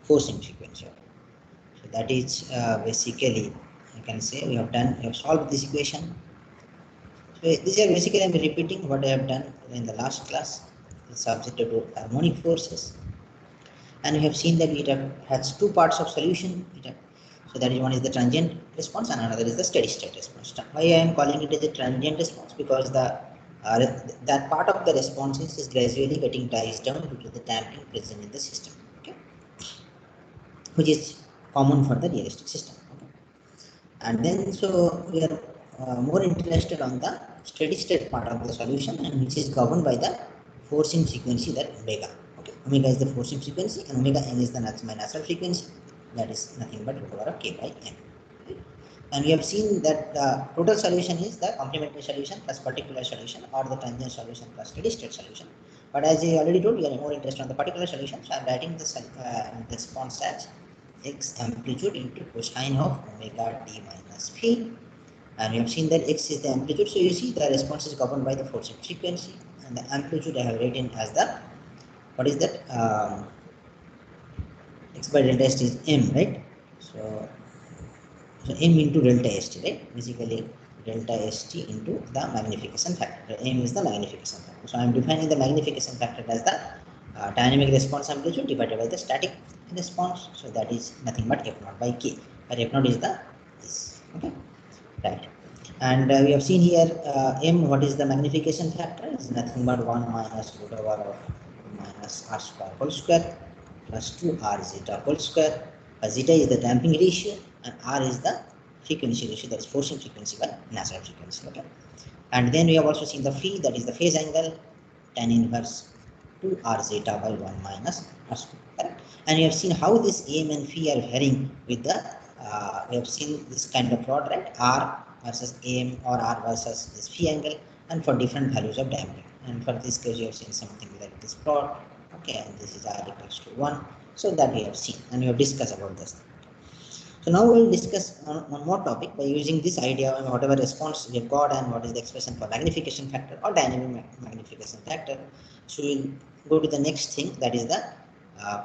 forcing frequency. So that is basically, I can say we have solved this equation. So these are basically, I'm repeating what I have done in the last class. It's subjected to harmonic forces, and we have seen that it has two parts of solution. So that is, one is the transient response and another is the steady state response. Why I am calling it as a transient response? Because that part of the responses is gradually getting dies down due to the damping present in the system, okay, which is common for the realistic system. Okay. And then so we are more interested on the steady state part of the solution, and which is governed by the forcing frequency, that omega. Okay, omega is the forcing frequency and omega n is the natural frequency, that is nothing but root over of k by n. Okay. And we have seen that the total solution is the complementary solution plus particular solution, or the transient solution plus steady state solution. But as I already told, we are more interested on the particular solution, so I am writing the response as x amplitude into cosine of omega t minus phi, and we have seen that x is the amplitude. So you see the response is governed by the forcing frequency, and the amplitude I have written as the, what is that, x by delta st is m, right? So m into delta st, right? Basically delta st into the magnification factor. M is the magnification factor. So I am defining the magnification factor as the dynamic response amplitude divided by the static response. So that is nothing but f naught by k, where f naught is the this. Okay, right. And we have seen here m, what is the magnification factor, is nothing but 1 minus root over of minus r square whole square plus 2r zeta whole square. Zeta is the damping ratio and r is the frequency ratio, that is forcing frequency by natural frequency. Okay. And then we have also seen the phi, that is the phase angle, tan inverse 2r zeta by 1 minus r square. Correct? And we have seen how this m and phi are varying with the we have seen this kind of plot, right? R versus m or r versus this phi angle, and for different values of damping. And for this case, you have seen something like this plot. Okay, and this is r equals to 1. So that we have seen and we have discussed about this. So now we will discuss on one more topic by using this idea and whatever response we have got and what is the expression for magnification factor or dynamic magnification factor. So we'll go to the next thing, that is the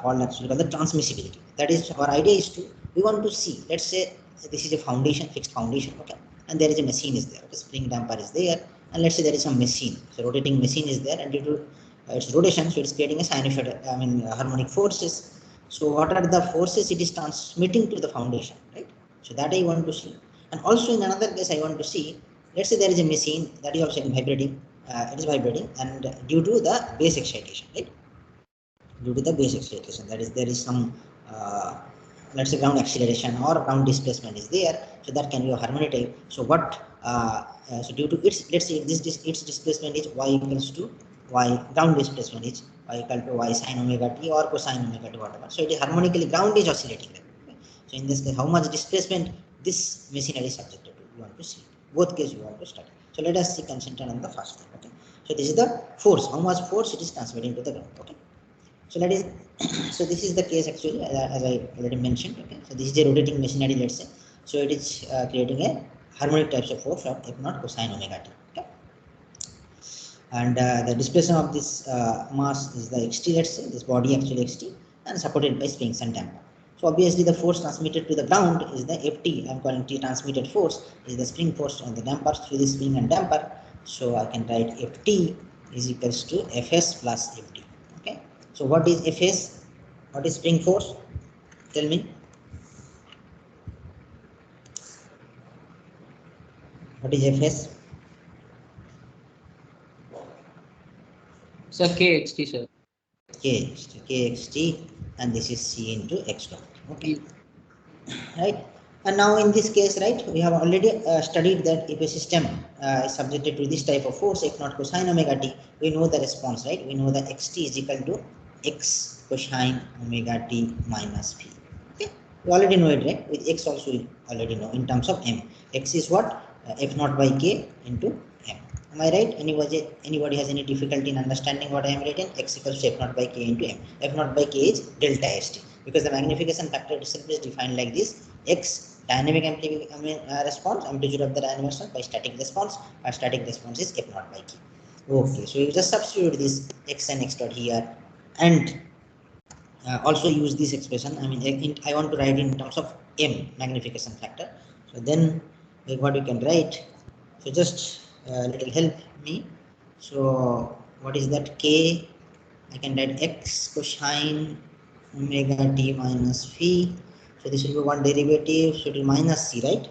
called actually called the transmissibility. That is, our idea is to, we want to see, let's say this is a foundation, fixed foundation, okay, and there is a machine is there, okay, spring damper is there, and let's say there is some machine, so rotating machine is there, and due to its rotation, so it's creating a sinusoidal, harmonic forces. So what are the forces it is transmitting to the foundation, right? So that I want to see. And also in another case I want to see, let's say there is a machine that is also vibrating, it is vibrating, and due to the base excitation, right? Due to the base excitation, that is, there is some let's say ground acceleration or ground displacement is there, so that can be a harmonic type. So what so due to its, let's say this its displacement is y equals to y, ground displacement is y equal to y sine omega t or cosine omega t, whatever. So it is harmonically, ground is oscillating. Okay? So in this case, how much displacement this machinery is subjected to, you want to see. Both cases you want to study. So let us see, concentrate on the first thing. Okay. So this is the force, how much force it is transmitting to the ground. Okay. So that is, so this is the case actually, as I already mentioned. Okay, so this is a rotating machinery, let's say. So it is creating a harmonic types of force of f naught cosine omega t. Okay, and the displacement of this mass is the xt, let's say this body actually xt, and supported by springs and damper. So obviously the force transmitted to the ground is the ft. I'm calling t transmitted force is the spring force on the dampers through the spring and damper. So I can write ft is equals to fs plus ft. Okay. So what is Fs? What is spring force? Tell me. What is Fs? Sir, KXT, sir. Kxt, and this is C into x dot. Okay. Right. And now in this case, right, we have already studied that if a system is subjected to this type of force, f naught cosine omega t, we know the response, right? We know that xt is equal to x cosine omega t minus p. Okay, we already know it, right? With x also we already know in terms of m. X is what? F naught by k into m. Am I right? Anybody has any difficulty in understanding what I am written? X equals to f naught by k into m. F naught by k is delta st, because the magnification factor itself is defined like this: x dynamic response, amplitude of the dynamic response, by static response. Our static response is f naught by k. Okay, so you just substitute this x and x dot here, and also use this expression. I mean, I want to write in terms of m magnification factor. So then what you can write. So just little help me. So what is that? K. I can write x cosine omega t minus phi. So this will be one derivative. So it will minus c, right?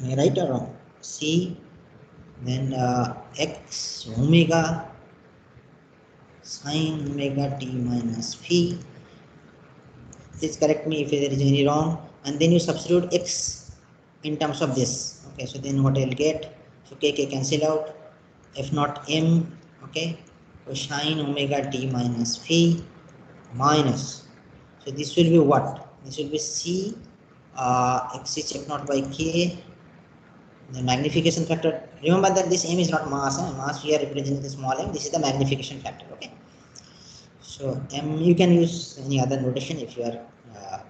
Am I right or wrong? C. Then x omega sine omega t minus phi. Please correct me if there is any wrong. And then you substitute x in terms of this. Okay, so then what I'll get? So k cancel out. F naught m. Okay, cosine omega t minus phi minus. So this will be what? This will be c x is f naught by k. The magnification factor. Remember that this m is not mass. Mass we are representing the small m. This is the magnification factor. Okay. So m, you can use any other notation if you are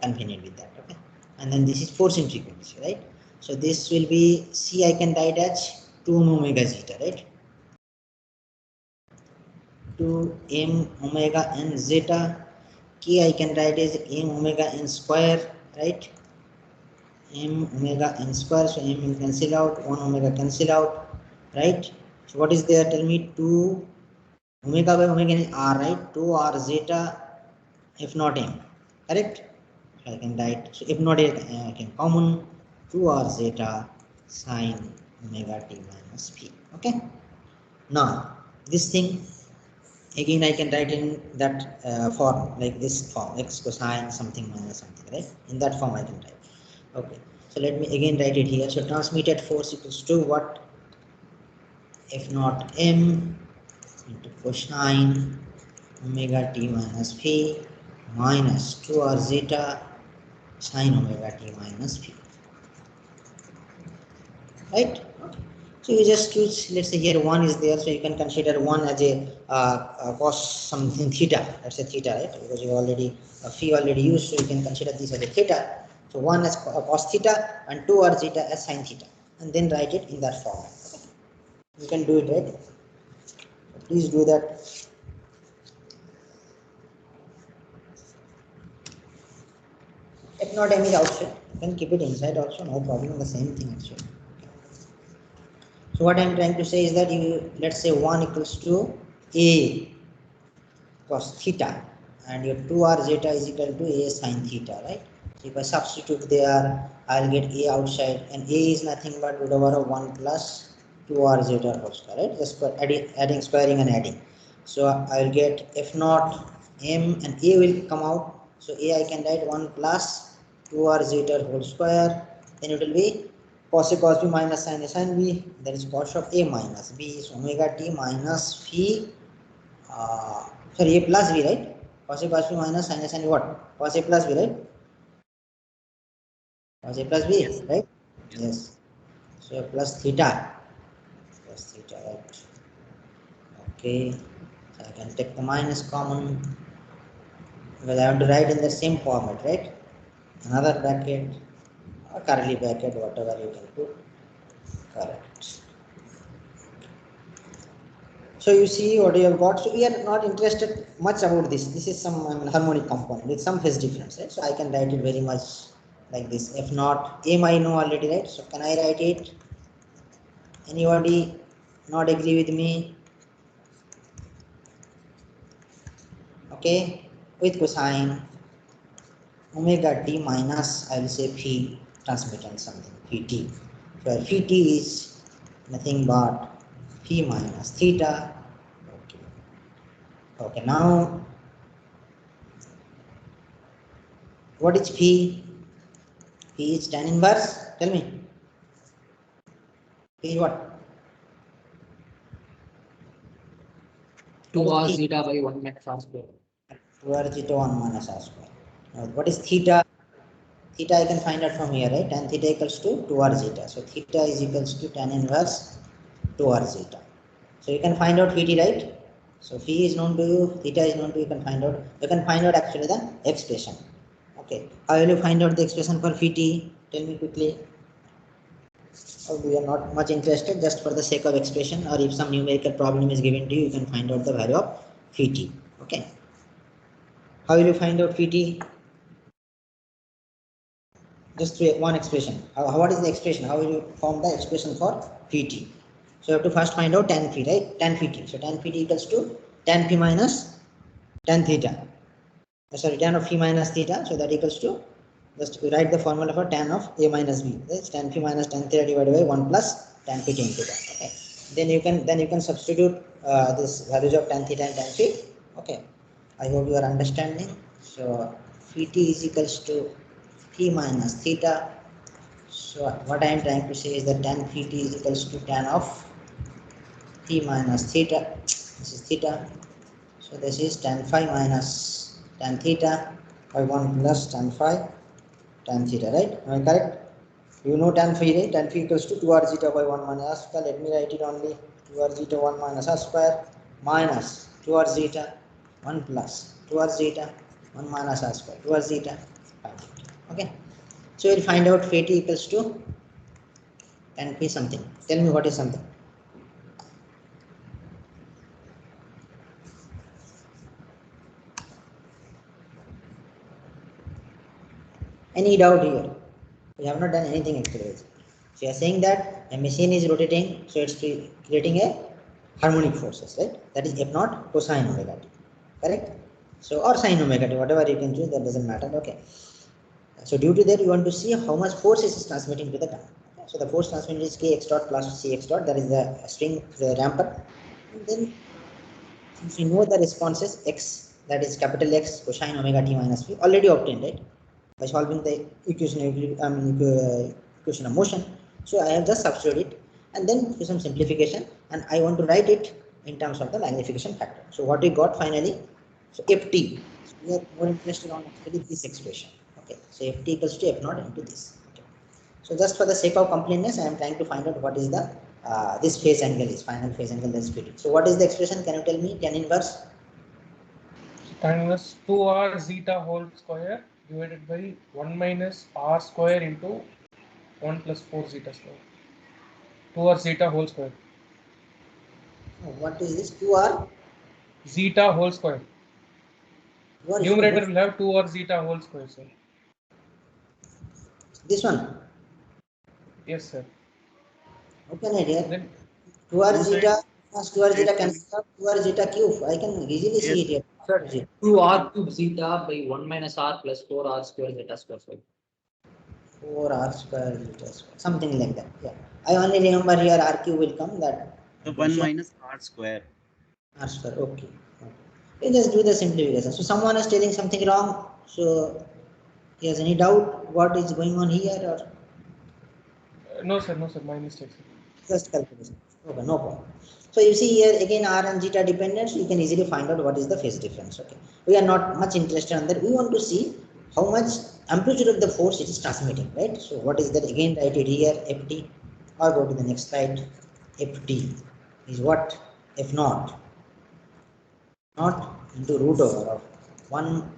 convenient with that. Okay. And then this is forcing frequency, right? So this will be c. I can write as 2 omega zeta, right? 2 m omega n zeta. K I can write as m omega n square, right? M omega n square. So m cancel out, 1 omega cancel out, right? So what is there? Tell me. 2 omega by omega is r, right? 2 r zeta f naught m, correct? So I can write. So f naught I can common 2 r zeta sine omega t minus p. Okay. Now this thing again I can write in that form, like this form, x cosine something minus something, right? In that form I can write. Okay. So let me again write it here. So transmitted force equals to what? F naught m into cosine omega t minus phi minus 2r zeta sine omega t minus phi. Right? Okay. So you just choose, let's say here 1 is there, so you can consider 1 as a cos something theta. That's a theta, right? Because you already phi already used, so you can consider this as a theta. So 1 as cos theta and 2r zeta as sine theta, and then write it in that format. Okay. You can do it, right? Please do that. If not any outside, you can keep it inside also, no problem. The same thing actually. So what I am trying to say is that you, let's say 1 equals to a cos theta, and your 2r zeta is equal to a sine theta, right? So if I substitute there, I'll get a outside, and a is nothing but root over of 1 plus 2r zeta whole square, right? Just adding, squaring and adding. So I'll get f naught m, and a will come out. So a I can write 1 plus 2r zeta whole square. Then it will be cos a cos b minus sin a sin b. That is cos of a minus b is omega t minus phi. Sorry, a plus b, right? Cos a cos b minus sin a sin what? Cos a plus b, right? Cos a plus b, yes, right? Yes. So plus theta. Plus theta, right? Okay. So I can take the minus common. Because I have to write in the same format, right? Another bracket, or curly bracket, whatever you can put. Correct. So you see what you have got. So we are not interested much about this. This is some harmonic component with some phase difference, right? So I can write it very much like this. F naught m I know already, right? So can I write it? Anybody not agree with me? Okay, with cosine omega t minus, I will say phi transmittance something, phi t. So phi t is nothing but phi minus theta. Okay. Okay, now what is phi? Phi is tan inverse. Tell me. Phi is what? 2r zeta by 1 minus r square. 2r zeta 1 minus r square. Now, what is theta? Theta I can find out from here, right? Tan theta equals to 2r zeta. So theta is equals to tan inverse 2r zeta. So you can find out phi t, right? So phi is known to you, theta is known to you, can find out. You can find out actually the expression. Okay. How will you find out the expression for phi t? Tell me quickly. Or we are not much interested, just for the sake of expression, or if some numerical problem is given to you, you can find out the value of phi t. Okay. How will you find out phi t? Just through one expression. What is the expression? How will you form the expression for phi t? So you have to first find out tan phi, right? Tan phi t. So tan phi t equals to tan phi minus tan theta. Sorry, tan of phi minus theta. So that equals to, just write the formula for tan of a minus b. That's tan phi minus tan theta divided by 1 plus tan phi tan theta. Okay. Then you can substitute this values of tan theta and tan phi. Okay. I hope you are understanding. So phi t is equals to phi minus theta. So what I am trying to say is that tan phi t is equals to tan of phi minus theta. This is theta. So this is tan phi minus tan theta by 1 plus tan phi tan theta, right? Am I correct? You know tan phi, right? Tan phi equals to 2r zeta by 1 minus r square. Let me write it only 2r zeta 1 minus r square minus 2r zeta 1 plus 2r zeta 1 minus r square 2r zeta 5. Okay. So we'll find out phi t equals to tan phi something. Tell me what is something. Any doubt here? We have not done anything actually. So you are saying that a machine is rotating, so it's creating a harmonic forces, right? That is F naught cosine omega t, correct? So or sine omega t, whatever you can choose, that doesn't matter. Okay. So due to that, you want to see how much force is transmitting to the gun. Okay. So the force transmitted is kx dot plus cx dot. That is the string, the damper. And then since we know the responses x, that is capital X cosine omega t minus phi, already obtained, right? By solving the equation of motion. So I have just substituted it and then do some simplification, and I want to write it in terms of the magnification factor. So what we got finally, so ft, so we are more interested on actually this expression. Okay, so ft equals to f naught into this. Okay. So just for the sake of completeness, I am trying to find out what is the this phase angle is, final phase angle, that's ft. So what is the expression? Can you tell me? Tan inverse? Tan inverse 2r zeta whole square divided by 1 minus r square into 1 plus 4 zeta square. 2r zeta whole square. Oh, what is this? 2r? Zeta whole square. 2r zeta Numerator whole, will have 2r zeta whole square, sir. this one. Yes, sir. How can I do? Then 2r Two zeta sides plus 2r zeta straight cancel out 2r zeta cube. I can easily see yes, it here. Sir, 2r cube zeta by 1 minus r plus 4r square zeta square. Sir. 4r square zeta square. Something like that. Yeah. I only remember here r cube will come, that so I'm pretty 1 sure. minus r square. R square. Okay. Okay. We just do the simplification. So someone is telling something wrong. So he has any doubt what is going on here, or no, sir, my mistake, sir. just calculation? Okay, no problem. So you see here again r and zeta dependent, so you can easily find out what is the phase difference. Okay, we are not much interested on that. We want to see how much amplitude of the force it is transmitting, right? So what is that? Again, write it here, ft, or go to the next slide. Ft is what? F naught into root over of 1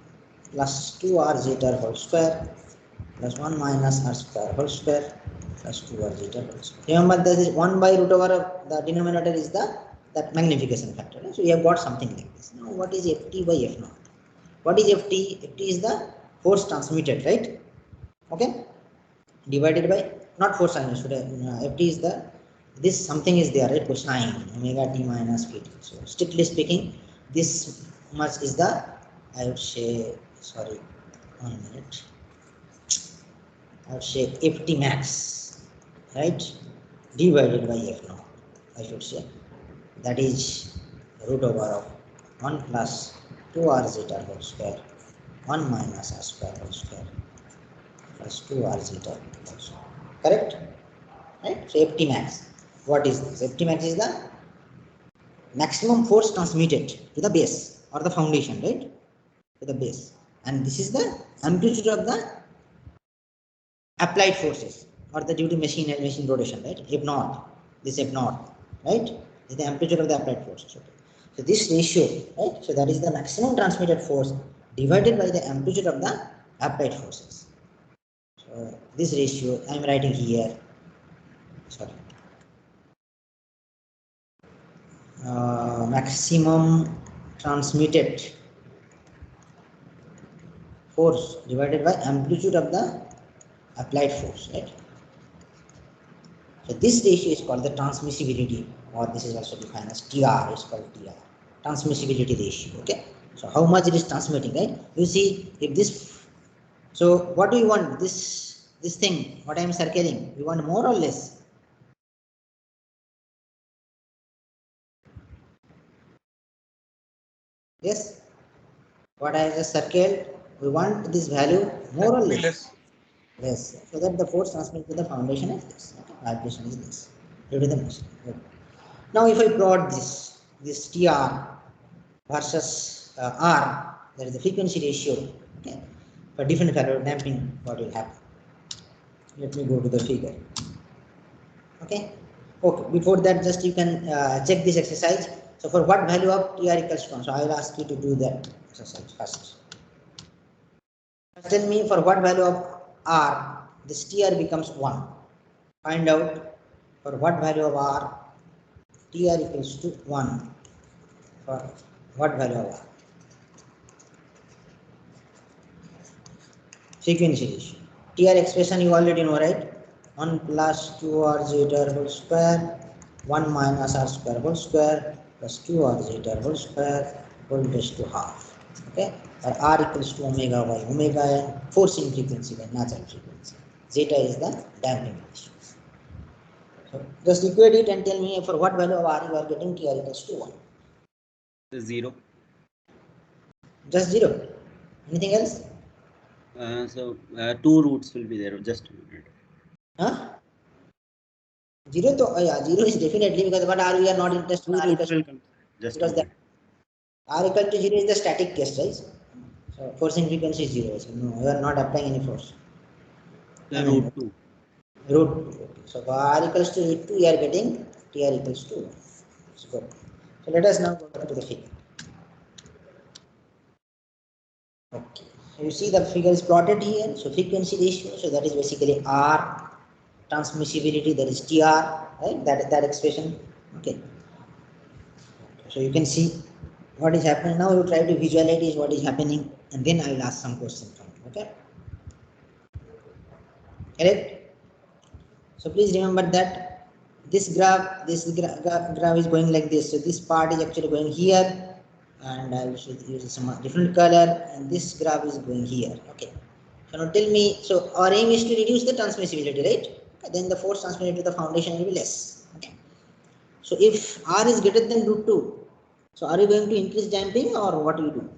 plus 2r zeta whole square plus 1 minus r square whole square plus 2r zeta whole square. Remember, this is 1 by root over of the denominator is the that magnification factor. Right? So we have got something like this. Now what is ft by f naught? What is ft? Ft is the force transmitted, right? Okay, divided by, not force transmitted. Ft is the, this something is there, right? Cosine omega t minus pt. So strictly speaking, this much is the, I would say, sorry, 1 minute. I would say ft max, right, divided by f naught, I should say, that is root over of 1 plus 2r zeta whole square 1 minus r square whole square plus 2r zeta whole square. Correct? Right? So ft max, what is this? Ft max is the maximum force transmitted to the base or the foundation, right? To the base, and this is the amplitude of the applied forces or the due to machine and machine rotation, right? F naught, this F naught, right, is the amplitude of the applied forces. Okay. So this ratio, right? So that is the maximum transmitted force divided by the amplitude of the applied forces. So this ratio I am writing here. Sorry. Maximum transmitted force divided by amplitude of the applied force, right? So this ratio is called the transmissibility, or this is also defined as TR. It's called TR, transmissibility ratio. Okay. So how much it is transmitting, right? You see, if this, so what do you want? This thing, what I am circling, you want more or less? Yes. What I just circled, we want this value more or less. Less, so that the force transmitted to the foundation is this. Okay. Vibration is this due to the motion. Okay. Now, if I plot this TR versus R, there is a frequency ratio. Okay, for different value of damping, what will happen? Let me go to the figure. Okay. Okay. Before that, just you can check this exercise. So, for what value of TR equals to 1? So, I will ask you to do that exercise first. Tell me for what value of R this TR becomes 1. Find out for what value of R TR equals to 1. For what value of R? Frequency ratio. TR expression you already know, right? 1 plus 2R zeta whole square, 1 minus R square whole square, plus 2R zeta whole square, whole raised to half. Okay? Or R equals to omega by omega n, forcing frequency by natural frequency. Zeta is the damping ratio. So just equate it and tell me for what value of R you are getting TR equals to 1. 0. Just 0. Anything else? So 2 roots will be there. Just a minute. Huh? 0 to, yeah, 0 is definitely, because what R we are not interested in. 2 roots will come. Just Because that R equal to 0 is the static case, right? So forcing frequency is 0. So no, you are not applying any force. the root 2. Root 2. Okay. So for R equals to root 2, you are getting TR equals to 1. That's good. So let us now go back to the figure. Okay. So you see the figure is plotted here. So frequency ratio, so that is basically R, transmissibility, that is TR, right? That expression. Okay. So you can see what is happening. Now you try to visualize what is happening, and then I will ask some questions from you. Okay. Correct? So please remember that this graph is going like this. So this part is actually going here, and I should use some different color, and this graph is going here. Okay. So now tell me, so our aim is to reduce the transmissibility, right? Okay, then the force transmitted to the foundation will be less. Okay. So if R is greater than root 2, so are you going to increase damping, or what do you do?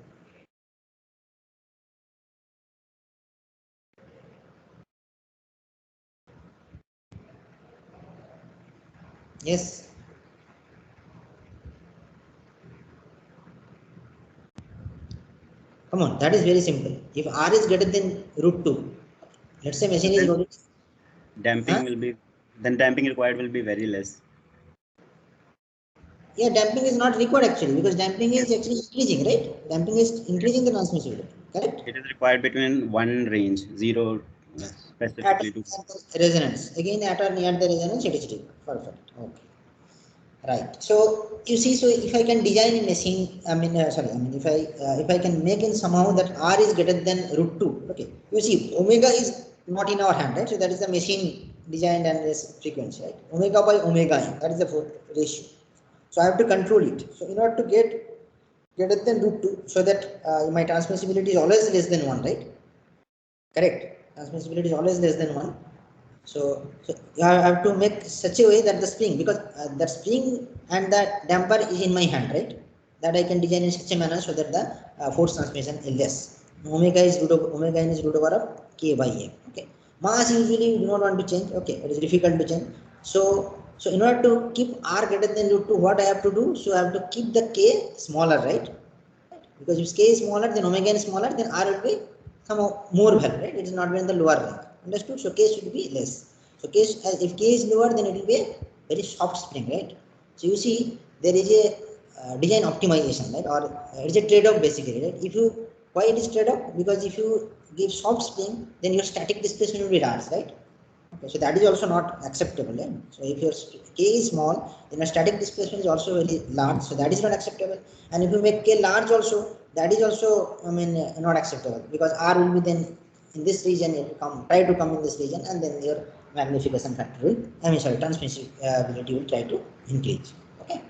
Yes. Come on, that is very simple. If R is greater than root 2, let's say machine is rotating. Damping will be, then damping required will be very less. Yeah, damping is not required actually, because damping is actually increasing, right? Damping is increasing the transmissibility, correct? It is required between one range, 0 specifically to. At the resonance. Again, at or near the resonance, it is required. Perfect. Okay. Right. So you see, so if I can design a machine, if I can make in somehow that R is greater than root 2. Okay. You see, omega is not in our hand, right? So that is the machine designed and this frequency, right? Omega by omega n, that is the ratio. So I have to control it. So in order to get greater than root 2, so that my transmissibility is always less than 1, right? Correct. Transmissibility is always less than 1. So you have to make such a way that the spring, because that spring and that damper is in my hand, right? That I can design in such a manner so that the force transmission is less. Omega n is root over of k by m. Okay. Mass usually you do not want to change. Okay, it is difficult to change. So in order to keep R greater than root 2, what I have to do? So I have to keep the k smaller, right? Because if k is smaller, then omega n is smaller, then R will be somehow more value, right? It is not in the lower rank. Understood? So k should be less. So if k is lower, then it will be a very soft spring, right? So you see, there is a design optimization, right? Or it is a trade-off basically, right? Why it is trade-off? Because if you give soft spring, then your static displacement will be large, right? Okay, so that is also not acceptable. Right? So if your k is small, then a static displacement is also very large. So that is not acceptable. And if you make k large also, that is also, I mean, not acceptable, because R will be then in this region, it will come, try to come in this region, and then your magnification factor will, I mean, sorry, transmissibility will try to increase. Okay.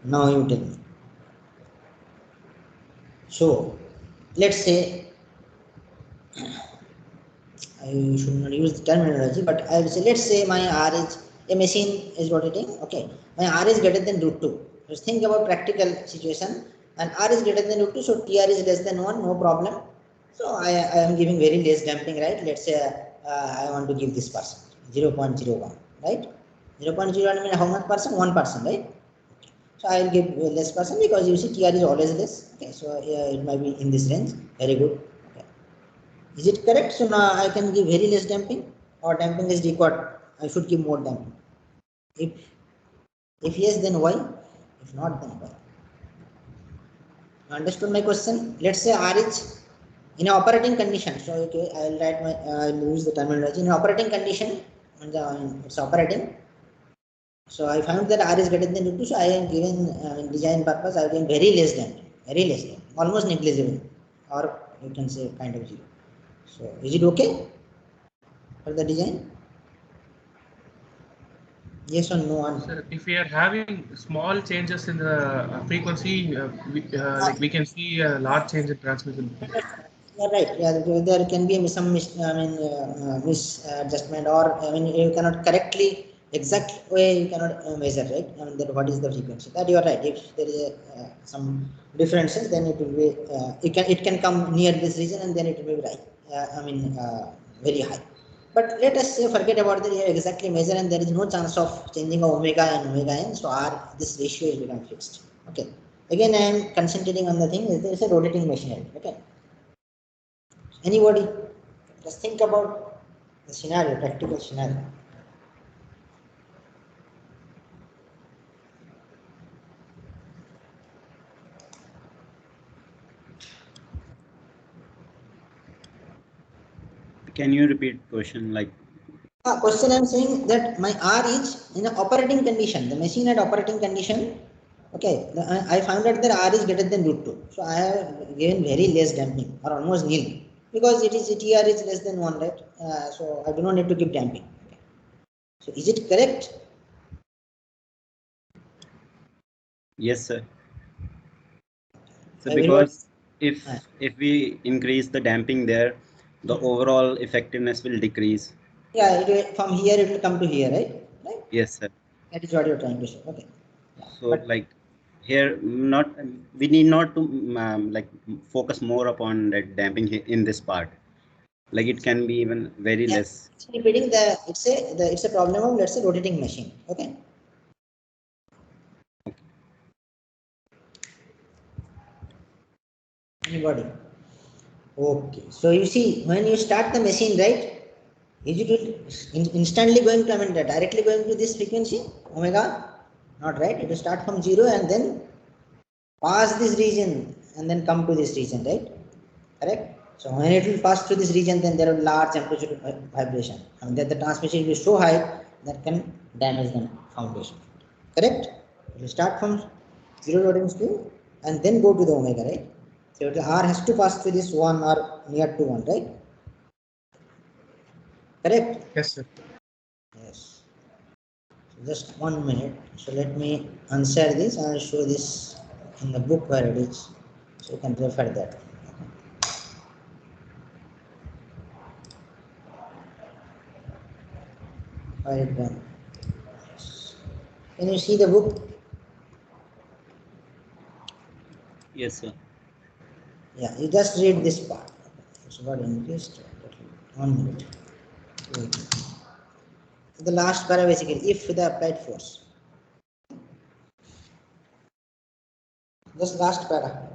Now you tell me. So let's say, I should not use the terminology, but I will say, let's say my R is, a machine is rotating, okay, my R is greater than root 2. Just think about practical situation, and R is greater than root 2, so TR is less than 1, no problem. So I am giving very less damping, right? Let's say I want to give this percent, 0.01, right? 0.01 means how much percent? 1%, right? So I will give less percent, because you see TR is always less, okay, so it might be in this range, very good. Is it correct? So now I can give very less damping, or damping is required, I should give more damping. If yes, then why? If not, then why? Understood my question? Let's say R is in an operating condition. So okay, I will write my, I will use the terminology. In an operating condition, it's operating. So I found that R is greater than root 2. So I am given design purpose, I am giving very less damping, almost negligible, or you can say kind of 0. So is it okay for the design? Yes or no answer? Sir, if we are having small changes in the frequency, like we can see a large change in transmission. You're right. Yeah, there can be some misadjustment, or I mean, you cannot correctly exact way you cannot measure, right? I mean, that what is the frequency? That you are right. If there is some differences, then it will be it can come near this region, and then it will be right. Very high. But let us say forget about the exactly measure, and there is no chance of changing omega and omega n. So R, this ratio is become fixed. Okay. Again, I am concentrating on the thing. There is a rotating machinery. Okay. Anybody? Just think about the scenario, practical scenario. Can you repeat question? Like, Question, I'm saying that my R is in an operating condition, the machine at operating condition. Okay, I found out that R is greater than root 2. So I have given very less damping, or almost nil, because it is TR is less than 1, right? So I do not need to give damping. Okay. So is it correct? yes, sir. So Everybody? because if we increase the damping there, the overall effectiveness will decrease. Yeah, from here it will come to here, right? Right? Yes, sir. That is what you're trying to say. Okay. Yeah. So But like here, not we need not to like focus more upon that damping in this part. Like it can be even very yeah, less. repeating it's a problem of, let's say, rotating machine. Okay. Anybody? Okay. So you see, when you start the machine, right? Is it instantly going to, I mean, directly going to this frequency omega? Not right. It will start from 0 and then pass this region and then come to this region, right? Correct. So when it will pass through this region, then there will be large amplitude vibration, and that the transmission will be so high that can damage the foundation. Correct. It will start from 0 loading speed and then go to the omega, right? So the R has to pass through this 1 or near to 1, right? Correct. Yes, sir. Yes. So just 1 minute. So let me answer this. I will show this in the book where it is, so you can refer that. Where it gone? Yes. Can you see the book? Yes, sir. Yeah, you just read this part. So what increased? 1 minute. Wait. The last para basically, if the applied force. Just last para.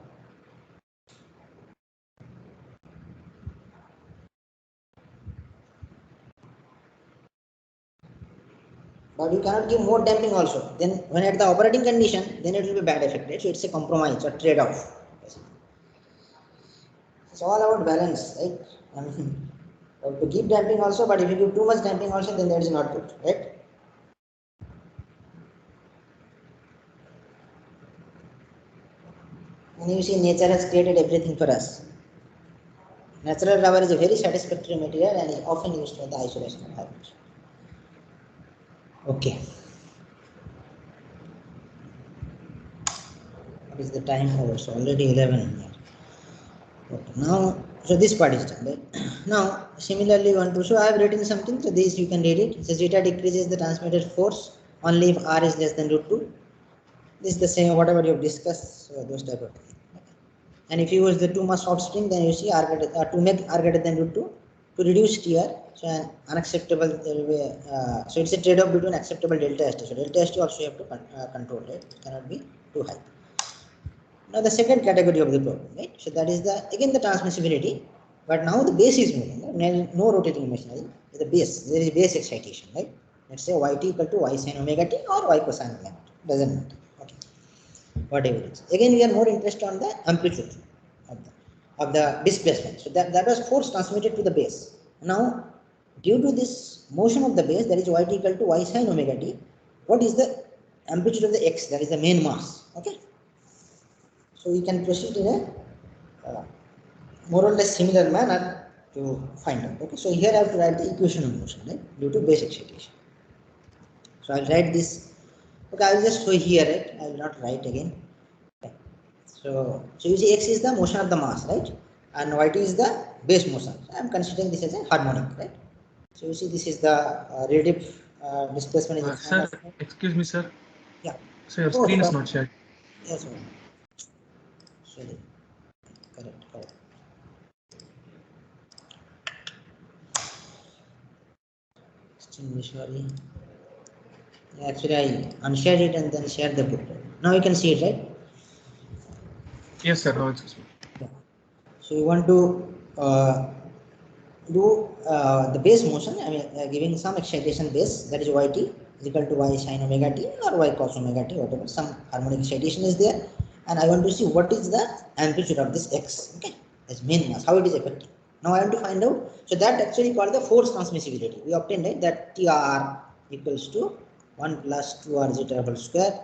But you cannot give more damping also. Then when at the operating condition, then it will be bad effect, right? So it's a compromise or trade-off. It's all about balance, right? I mean, to keep damping also, but if you give too much damping also, then that is not good, right? And you see, nature has created everything for us. Natural rubber is a very satisfactory material and is often used for the isolation of hydrogen. Okay. What is the time? Oh, it's already 11 here. Okay. Now, so this part is done, right? Now, similarly, so I have written something, so this you can read it. So zeta decreases the transmitted force only if R is less than √2. This is the same, whatever you have discussed, so those type of things. And if you use the 2 mass offspring, then you see to make R greater than √2, to reduce TR, so an unacceptable, so it's a trade-off between acceptable delta ST. So delta ST also you have to control, right? It cannot be too high. Now the second category of the problem, right? So that is again the transmissibility, but now the base is moving, right? No rotating machinery, the base, there is base excitation, right? Let's say yt equal to y sin omega t or y cosine omega t, doesn't matter, okay, whatever it is. Again, we are more interested on the amplitude of the displacement. So that was force transmitted to the base. Now, due to this motion of the base, that is yt equal to y sin omega t, what is the amplitude of the x, that is the main mass, okay? So we can proceed in a more or less similar manner to find out. Okay, so here I have to write the equation of motion, right, due to base excitation. So I'll write this. Okay, I will just show here, right? I will not write again. Okay. So you see, x is the motion of the mass, right, and yt is the base motion. So I am considering this as a harmonic, right? So you see, this is the relative displacement is Sir, excuse me, sir. Yeah. So your screen is not shared. Yes, sir. Sorry. Correct. Sorry. Actually, I unshared it and then shared the book. Now you can see it, right? Yes, sir. Now it's visible. Yeah. So you want to do the base motion. I mean, giving some excitation base, that is yt is equal to y sin omega t or y cos omega t, whatever. Some harmonic excitation is there, and I want to see what is the amplitude of this x. Okay, as main mass, how it is affected. Now I want to find out. So that actually called the force transmissibility. We obtained, right, that TR equals to 1 plus 2r zeta whole square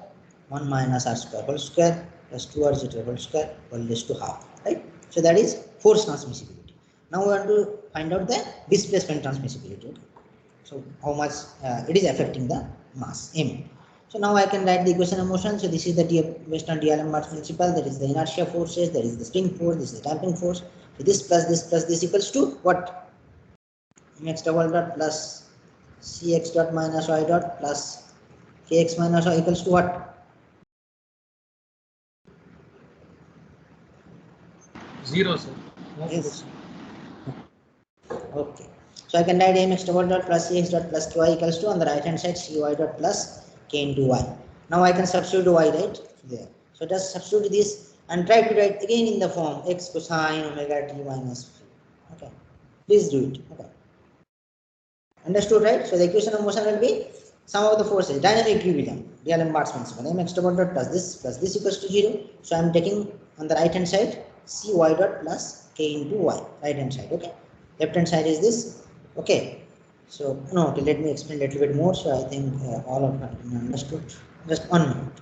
1 minus r square whole square plus 2r zeta whole square whole raised to half, right? So that is force transmissibility. Now we want to find out the displacement transmissibility. So how much it is affecting the mass m. So now I can write the equation of motion. So this is the based on D'Alembert principle. That is the inertia forces. That is the spring force. This is the damping force. So this plus this equals to what? Mx double dot plus cx dot minus y dot plus kx minus y equals to what? 0, sir. No Yes. force. Okay. So I can write mx double dot plus cx dot plus ky equals to on the right hand side cy dot plus k into y. Now I can substitute y, right, there. So just substitute this and try to write again in the form x cosine omega t minus phi. Okay. Please do it. Okay. Understood, right? So the equation of motion will be sum of the forces, dynamic equilibrium, D'Alembert's principle. Mx double dot plus this equals to 0. So I am taking on the right hand side cy dot plus k into y, right hand side. Okay. Left hand side is this. Okay. So no, okay, let me explain a little bit more. So I think all of you understood. Just 1 minute.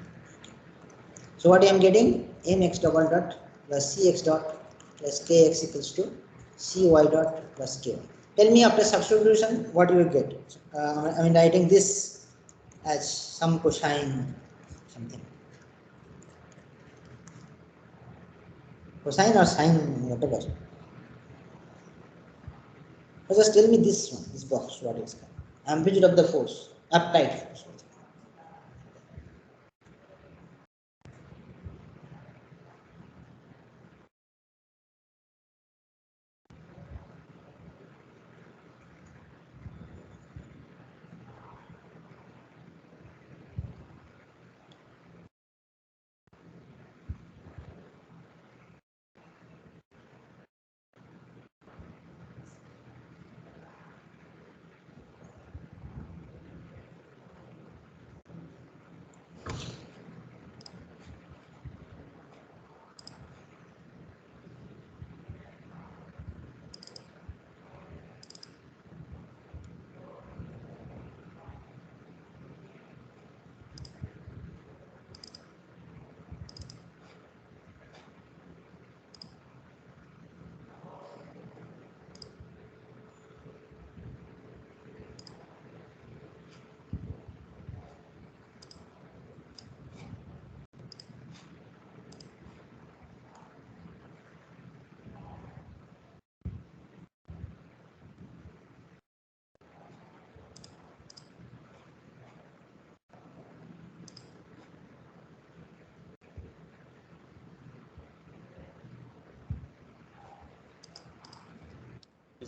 So what I am getting, mx double dot plus cx dot plus kx equals to cy dot plus ky. Tell me after substitution what you will get. I mean writing this as some cosine something. Cosine or sine, whatever. So just tell me this one, this box, what is called. Amplitude of the force, uptight force.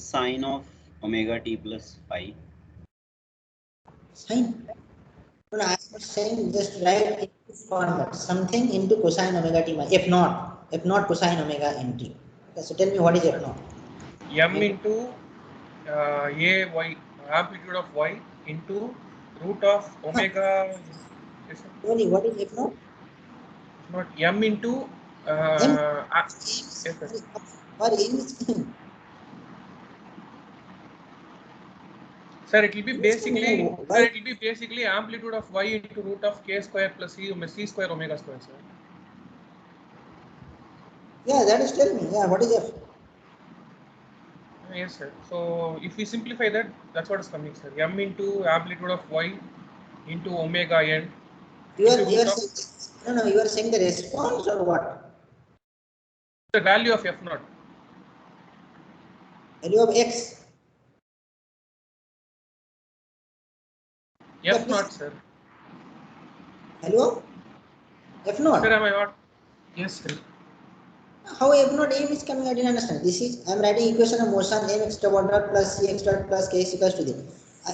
sine of omega t plus phi. Sine. No, I am saying just write in this format something into cosine omega t minus f naught cosine omega nt. Okay, so tell me what is f naught? M into a y, amplitude of y into root of omega. Yes, sir. Only what is f naught? Not M into M. yes, sir. Or M is Sir, it will be basically why? sir, it will be basically amplitude of y into root of k square plus c square omega square, sir. Yeah, that is tell me. Yeah, what is f? Yes, sir. So if we simplify that, that's what is coming, sir. M into amplitude of y into omega n You into are root of saying, no, you are saying the response or what? the value of f naught. Value of x. Yeah, F please. naught, sir. Value of f naught. Sir, am I not? Yes, sir. How f naught m is coming? I didn't understand. This is I am writing equation of motion mx dot plus cx dot plus k is equals to this.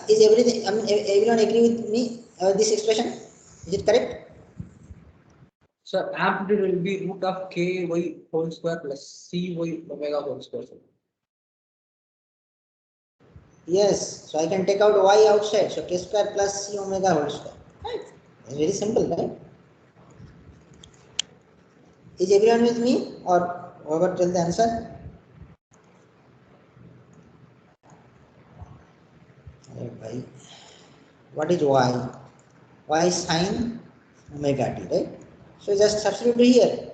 Is everything? I mean, everyone agree with me? This expression is it correct? So amplitude will be root of ky whole square plus cy omega whole square. Yes. So I can take out y outside. So k square plus c omega whole square. Right. It's very simple, right? Is everyone with me or whoever tell the answer? Bhai. What is y? Y sine omega t, right? So just substitute here.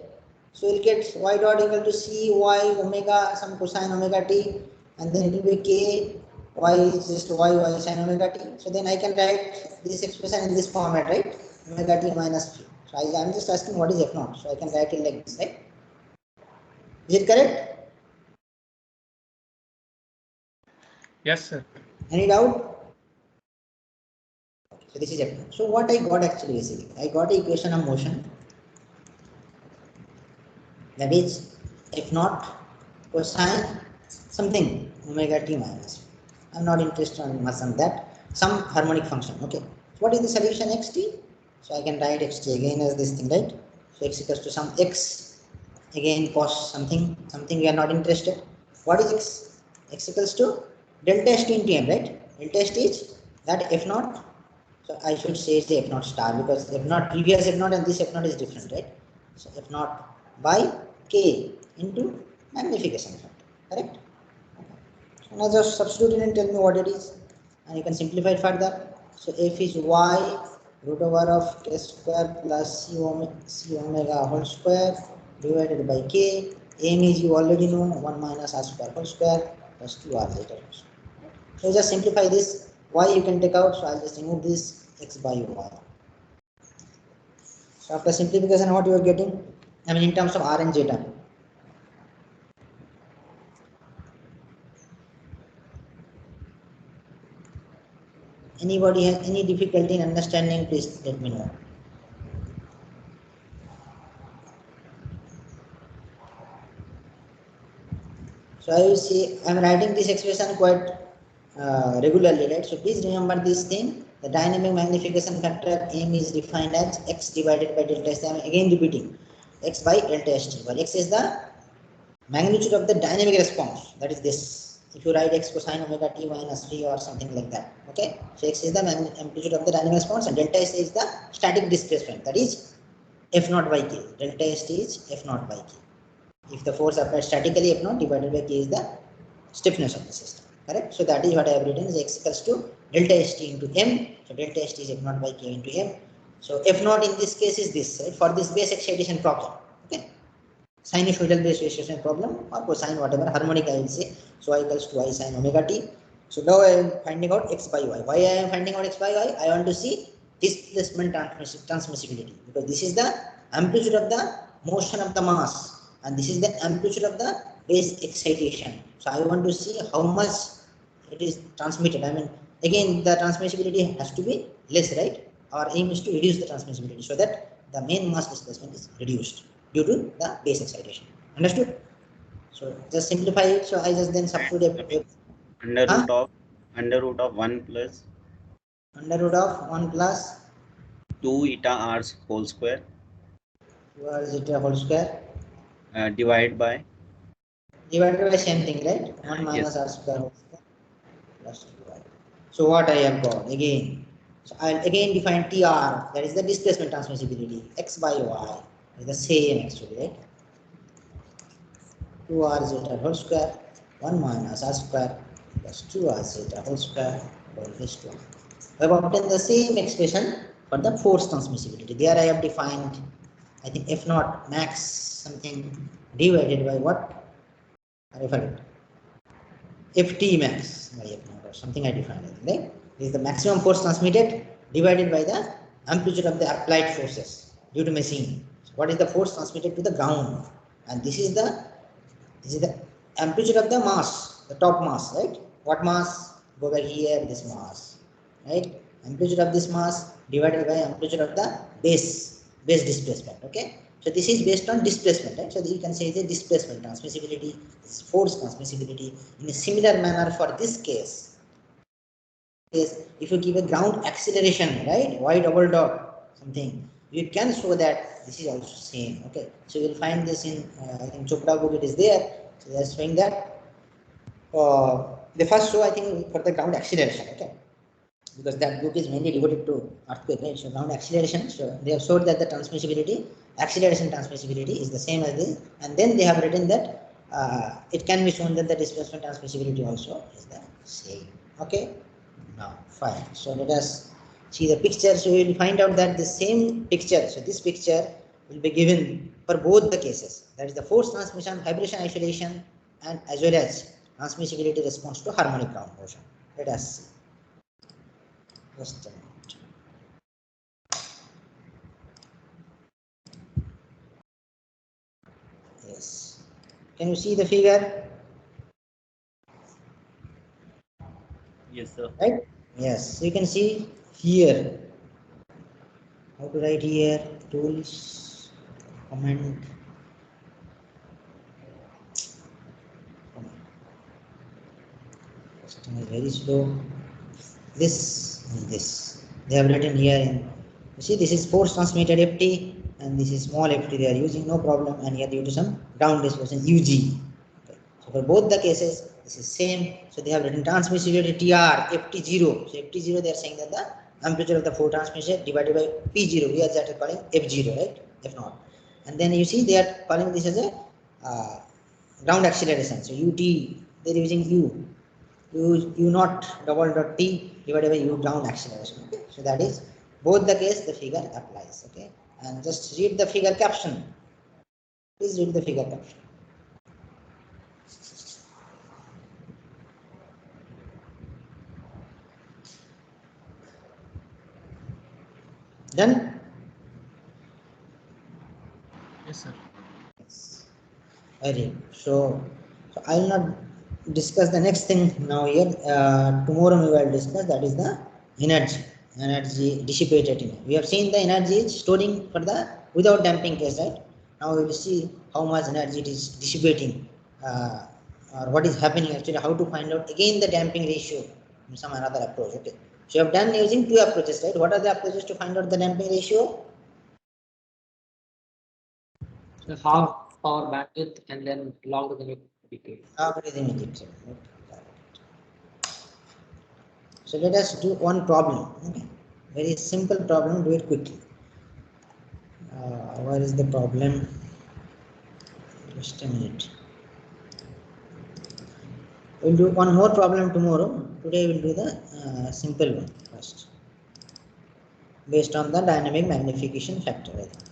So you'll get y dot equal to c y omega some cosine omega t, and then it will be k y is just y sine omega t. So then I can write this expression in this format, right? Omega t minus p. So I am just asking what is f naught. So I can write it like this, right? Is it correct? Yes, sir. Any doubt? So this is f naught. So what I got actually basically, I got an equation of motion that is f naught cosine something omega t minus. I'm not interested on much on that. Some harmonic function. Okay. What is the solution xt? So I can write xt again as this thing, right? So x equals to some x again cos something we are not interested. What is x? X equals to delta st into m, right? Delta st is that f naught. So I should say it's the f naught star because f naught previous f naught and this f naught is different, right? So f naught by k into magnification factor, correct? So now just substitute it and tell me what it is, and you can simplify it further. So f is y root over of k square plus c omega whole square divided by k. M is you already know 1 minus r square whole square plus 2r later. So just simplify this. Y you can take out, so I'll just remove this x by y. So after simplification, what you are getting? I mean, in terms of r and z term. Anybody has any difficulty in understanding? Please let me know. So I will see. I am writing this expression quite regularly, right? So please remember this thing. The dynamic magnification factor M is defined as x divided by delta S. I am again repeating x by delta st, where x is the magnitude of the dynamic response. That is this. If you write x cosine omega t minus 3 or something like that, okay? So x is the amplitude of the dynamic response, and delta S is the static displacement. That is f naught by k. Delta st is f naught by k. If the force applied statically, f naught divided by k is the stiffness of the system, correct? So that is what I have written is x equals to delta st into m. So delta st is f naught by k into m. So f naught in this case is this, right? For this base excitation problem, okay? Sinusoidal base excitation problem or cosine whatever harmonic I will say. So I equals to y sine omega t. So now I am finding out x by y. Why I am finding out x by y? I want to see displacement transmissibility, because this is the amplitude of the motion of the mass and this is the amplitude of the base excitation. So I want to see how much it is transmitted. I mean, again the transmissibility has to be less, right? Our aim is to reduce the transmissibility so that the main mass displacement is reduced due to the base excitation. Understood? So just simplify it. So I just then substitute under Huh? root of 1 plus Under root of 1 plus 2 eta r whole square 2 r zeta whole square divided by divided by same thing, right? 1 minus yes. r square whole square plus 2 r. So what I have got again? So I'll again define TR, that is the displacement transmissibility. X by y is the same actually, right? 2r zeta whole square 1 minus r square plus 2r zeta whole square whole raised to 1. I have obtained the same expression for the force transmissibility. There I have defined, I think F naught max something divided by what? I forget. Ft max by F naught or something I defined, right? This is the maximum force transmitted divided by the amplitude of the applied forces due to machine. So what is the force transmitted to the ground? And this is the amplitude of the mass, the top mass, right? What mass? Go back here, this mass, right? Amplitude of this mass divided by amplitude of the base displacement, okay? So this is based on displacement, right? So you can say the displacement transmissibility, this is force transmissibility. In a similar manner for this case, if you give a ground acceleration, right? Y double dot something, you can show that this is also same, okay? So you will find this in I think Chopra book it is there. So they are showing that the first show I think for the ground acceleration, okay? Because that book is mainly devoted to earthquake, right? So ground acceleration. So they have showed that the transmissibility, acceleration transmissibility is the same as this, and then they have written that it can be shown that the displacement transmissibility also is the same. Okay. Now fine. So let us see the picture. So we will find out that the same picture. So this picture will be given for both the cases. That is the force transmission, vibration isolation, and as well as transmissibility response to harmonic ground motion. Let us see. Just a minute. Yes. Can you see the figure? Yes, sir. Right? Yes. So you can see here. How to write here? Tools, comment. System is very slow. This and this. They have written here in. You see, this is force transmitted FT, and this is small FT. They are using no problem, and here due to some ground displacement UG. Okay. So for both the cases, this is same. So they have written transmissibility TR FT0. So FT0, they are saying that the amplitude of the force transmission divided by P0. We are just calling F0, right? F naught. And then you see they are calling this as a ground acceleration. So UT, they are using U. U naught double dot T divided by U ground acceleration. Okay, so that is both the case the figure applies. Okay, and just read the figure caption. Please read the figure caption. Done? Yes, sir. Yes. Very good. So I will not discuss the next thing now here. Tomorrow we will discuss, that is the energy dissipated in. We have seen the energy storing for the without damping case, right? Now we will see how much energy it is dissipating, or what is happening actually, how to find out again the damping ratio in some another approach. Okay. So you have done using two approaches, right? What are the approaches to find out the damping ratio? So half power bandwidth and then logarithmic decay. Logarithmic itself. Okay. So let us do one problem. Okay. Very simple problem. Do it quickly. Where is the problem? Just a minute. We'll do one more problem tomorrow. Today we'll do the simple one first, based on the dynamic magnification factor. I think.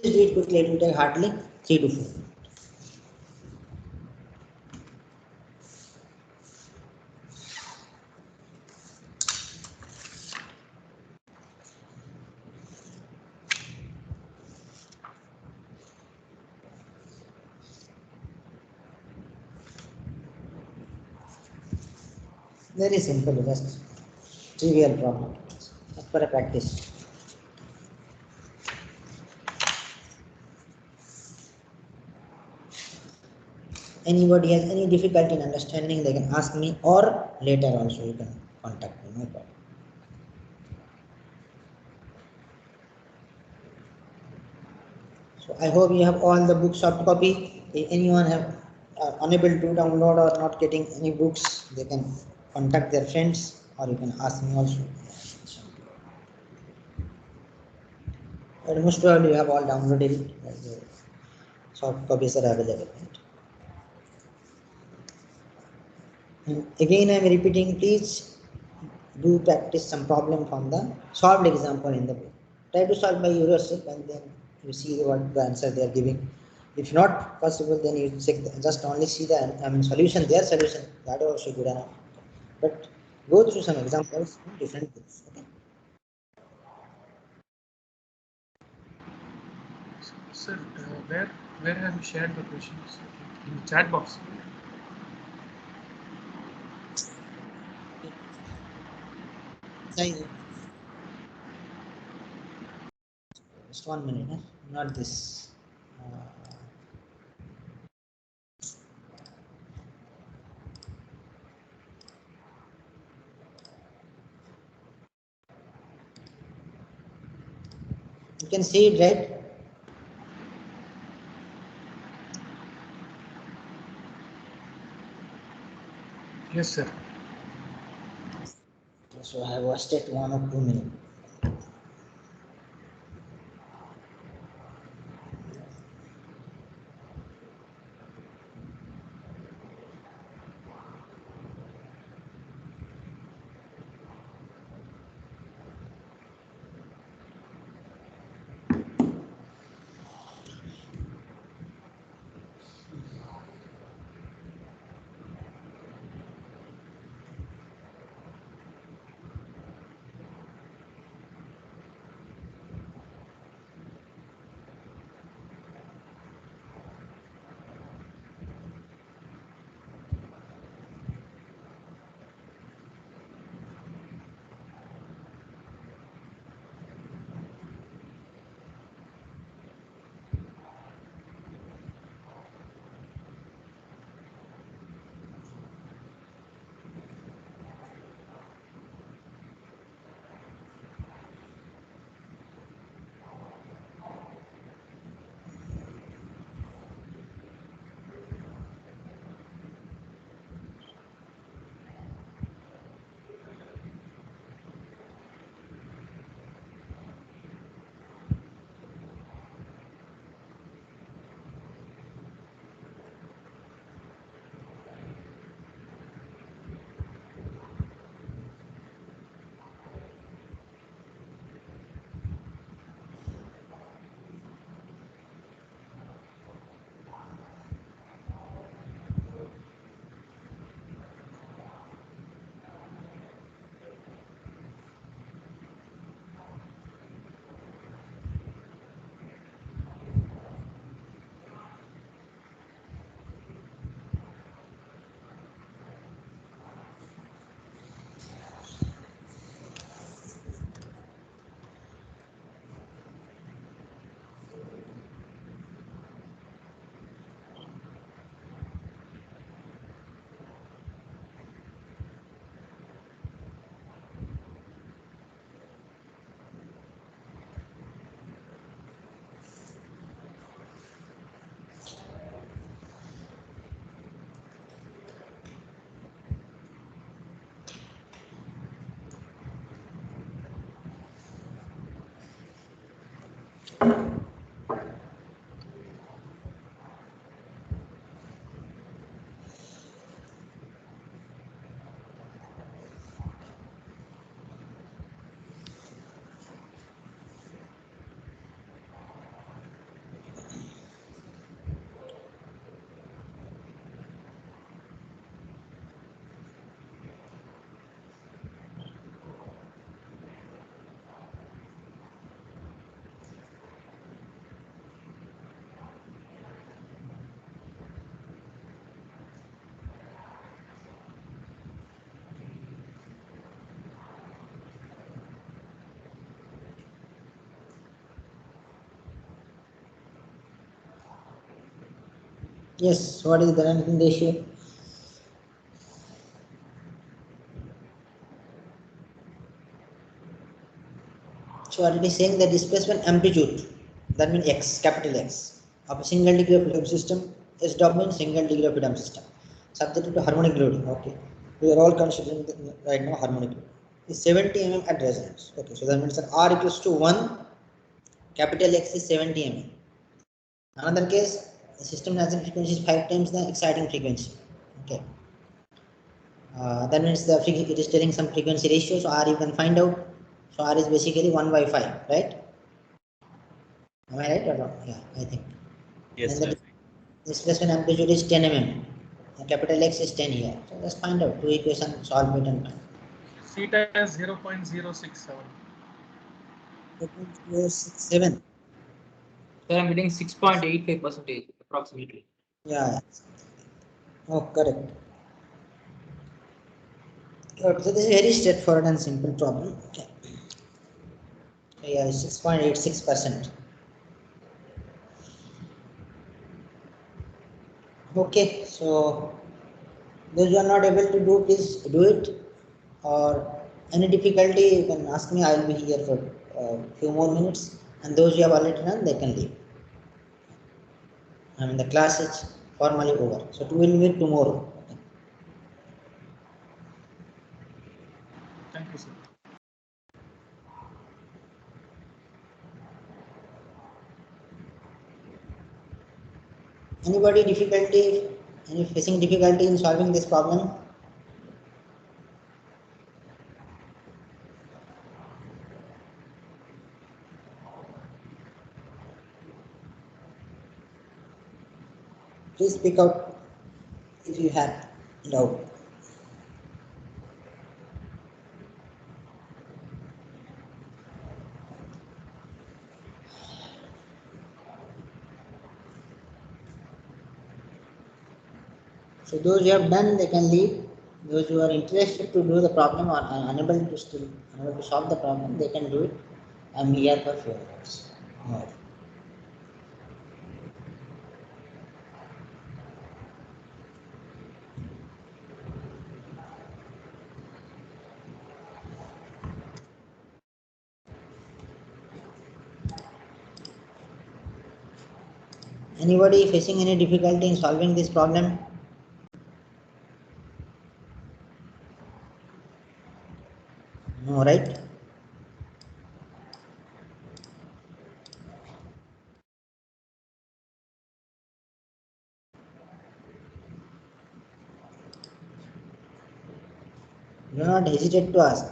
Please do it quickly. It will take hardly 3 to 4 minutes. Very simple, just trivial problem. As per a practice. anybody has any difficulty in understanding, they can ask me, or later also you can contact me, no problem. So I hope you have all the books soft copy. If anyone have unable to download or not getting any books, they can contact their friends, or you can ask me also. But most probably you have all downloaded it. The soft copies are available. Right? And again, I am repeating, please do practice some problem from the solved example in the book. Try to solve by yourself, and then you see what the answer they are giving. If not possible, then you check just only see the solution, their solution. That is also good enough. But go through some examples in different books. Okay? Sir, where have you shared the questions? In the chat box. Just 1 minute, huh? Not this. You can see it, right? Yes, sir. So I have wasted 1 or 2 minutes. Yes, what is the damping ratio? So what it is saying, the displacement amplitude, that means x, capital X, of a single degree of freedom system, SW means single degree of freedom system, subject to harmonic loading. Okay, we are all considering right now harmonic loading. Is 70 mm at resonance. Okay, so that means that R equals to 1, capital X is 70 mm. Another case, the system has a frequency is 5 times the exciting frequency. Okay, that means it is telling some frequency ratio. So R you can find out. So R is basically 1 by 5, right? Am I right or not? Yeah, I think. Yes, And the sir. displacement amplitude is 10 mm. And capital X is 10 here. So let's find out. Two equations, solve it and find. Theta is 0.067. 0.067. So I'm getting 6.85% approximately. Yeah. Oh, correct. Good. So this is very straightforward and simple problem. Okay. So yeah, 6.86%. Okay, so those you are not able to do, please do it. Or any difficulty, you can ask me. I will be here for a few more minutes. And those you have already done, they can leave. I mean, the class is formally over. So we will meet tomorrow. Okay. Thank you, sir. Anybody difficulty? Any facing difficulty in solving this problem? Please speak out if you have doubt. So those who have done, they can leave. Those who are interested to do the problem or are unable to solve the problem, they can do it. I'm here for few hours. No. Anybody facing any difficulty in solving this problem? No, right? Do not hesitate to ask.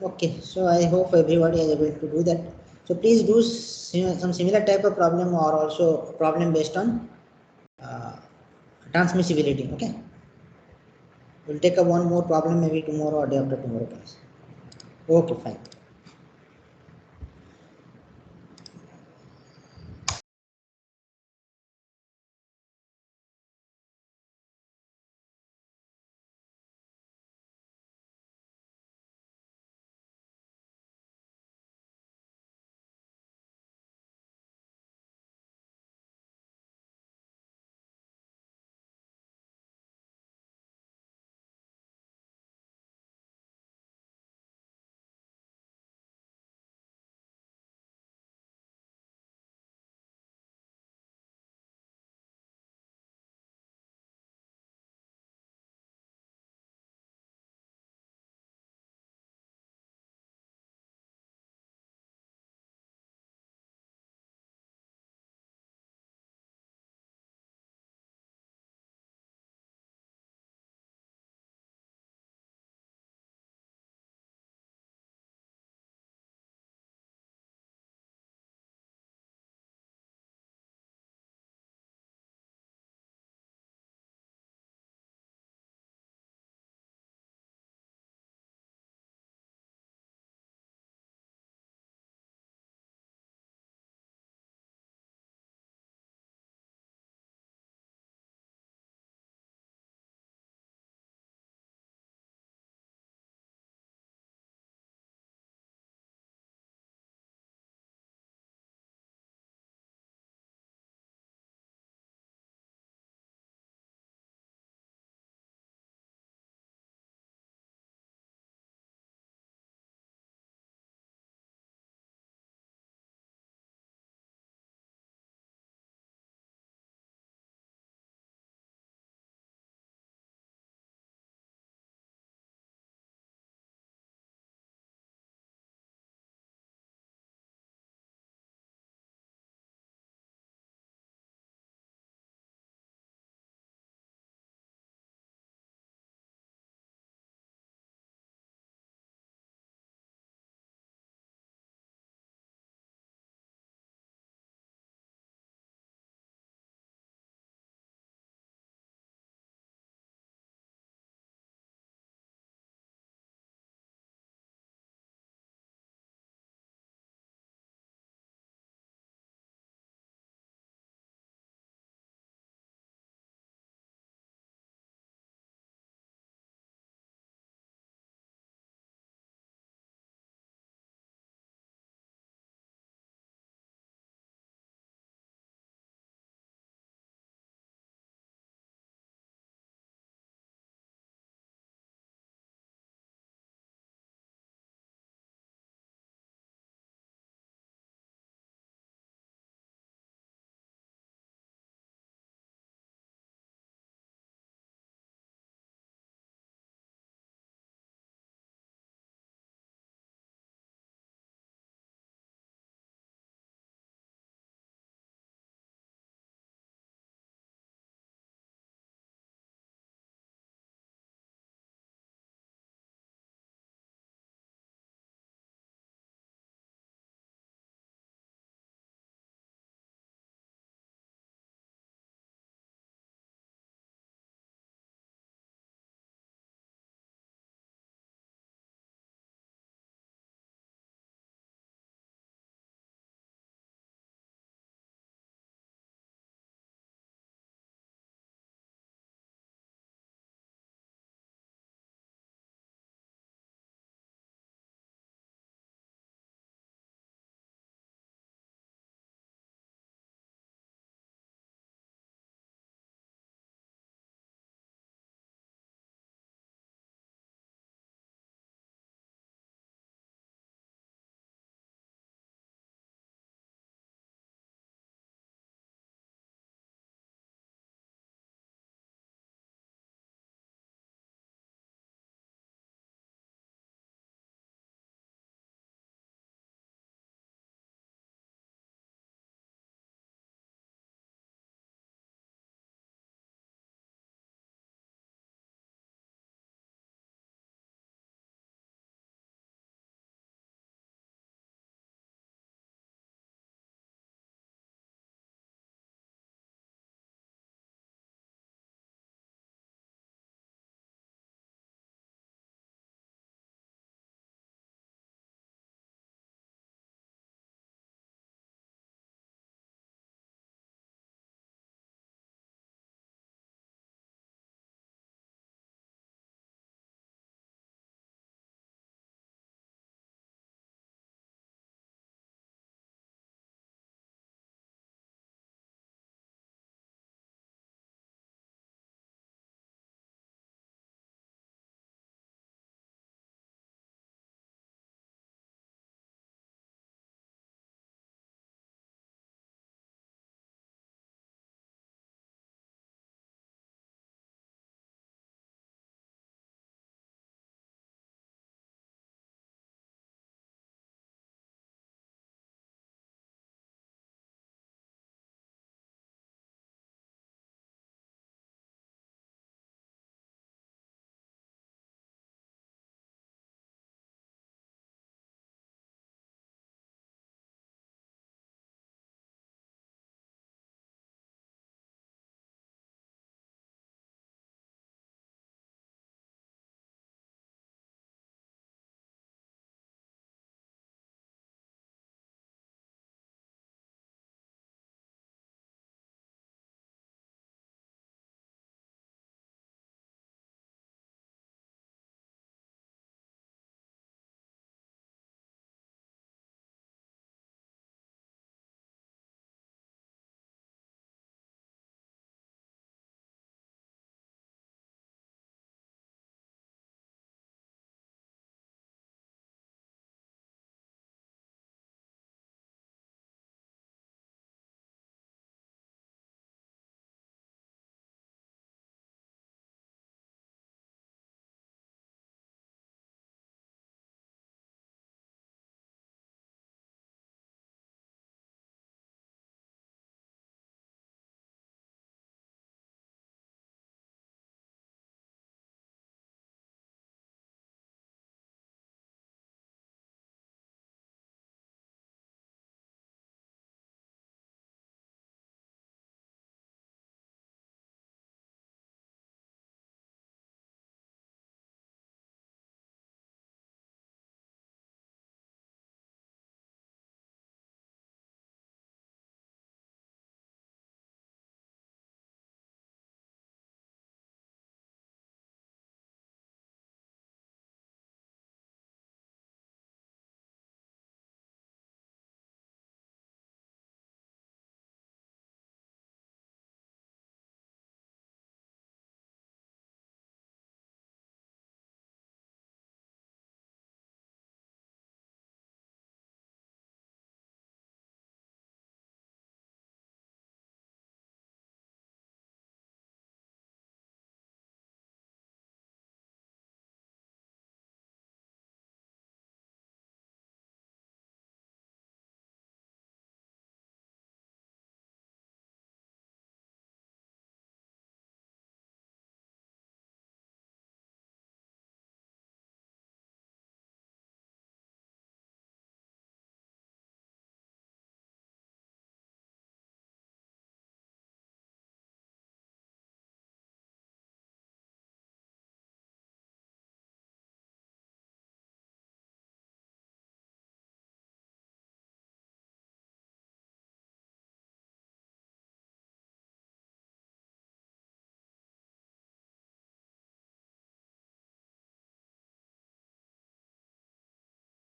Okay, so I hope everybody is able to do that. So please do some similar type of problem or also problem based on uh, transmissibility. Okay, we'll take up one more problem maybe tomorrow or day after tomorrow class. Okay, fine.